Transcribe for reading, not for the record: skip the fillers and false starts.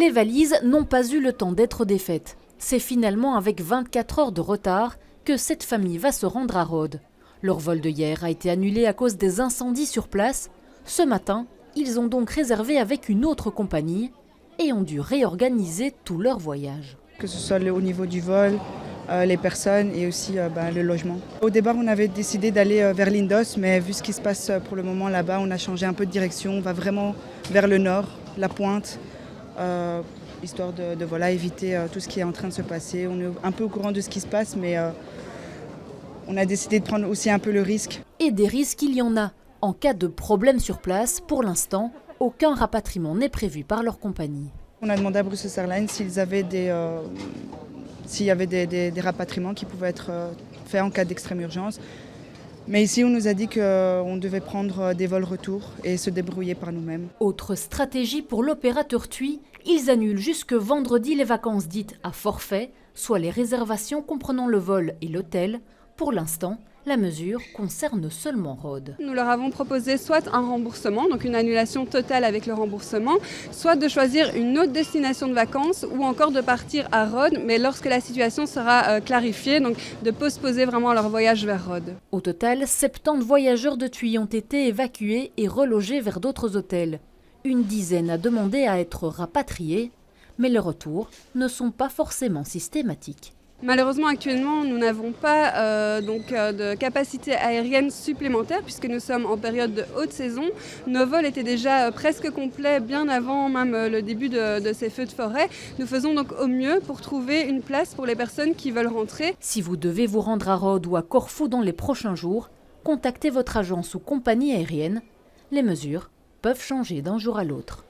Les valises n'ont pas eu le temps d'être défaites. C'est finalement avec 24 heures de retard que cette famille va se rendre à Rhodes. Leur vol de hier a été annulé à cause des incendies sur place. Ce matin, ils ont donc réservé avec une autre compagnie et ont dû réorganiser tout leur voyage. Que ce soit au niveau du vol, les personnes et aussi le logement. Au départ, on avait décidé d'aller vers Lindos, mais vu ce qui se passe pour le moment là-bas, on a changé un peu de direction. On va vraiment vers le nord, la pointe, histoire de voilà, éviter tout ce qui est en train de se passer. On est un peu au courant de ce qui se passe, mais on a décidé de prendre aussi un peu le risque. Et des risques, il y en a. En cas de problème sur place, pour l'instant, aucun rapatriement n'est prévu par leur compagnie. On a demandé à Brussels Airlines s'il y avait des rapatriements qui pouvaient être faits en cas d'extrême urgence. Mais ici, on nous a dit qu'on devait prendre des vols retour et se débrouiller par nous-mêmes. Autre stratégie pour l'opérateur TUI, ils annulent jusque vendredi les vacances dites à forfait, soit les réservations comprenant le vol et l'hôtel. Pour l'instant, la mesure concerne seulement Rhodes. Nous leur avons proposé soit un remboursement, donc une annulation totale avec le remboursement, soit de choisir une autre destination de vacances ou encore de partir à Rhodes, mais lorsque la situation sera clarifiée, donc de postposer vraiment leur voyage vers Rhodes. Au total, 70 voyageurs de TUI ont été évacués et relogés vers d'autres hôtels. Une dizaine a demandé à être rapatriés, mais les retours ne sont pas forcément systématiques. Malheureusement, actuellement, nous n'avons pas de capacité aérienne supplémentaire puisque nous sommes en période de haute saison. Nos vols étaient déjà presque complets bien avant même le début de ces feux de forêt. Nous faisons donc au mieux pour trouver une place pour les personnes qui veulent rentrer. Si vous devez vous rendre à Rhodes ou à Corfou dans les prochains jours, contactez votre agence ou compagnie aérienne. Les mesures peuvent changer d'un jour à l'autre.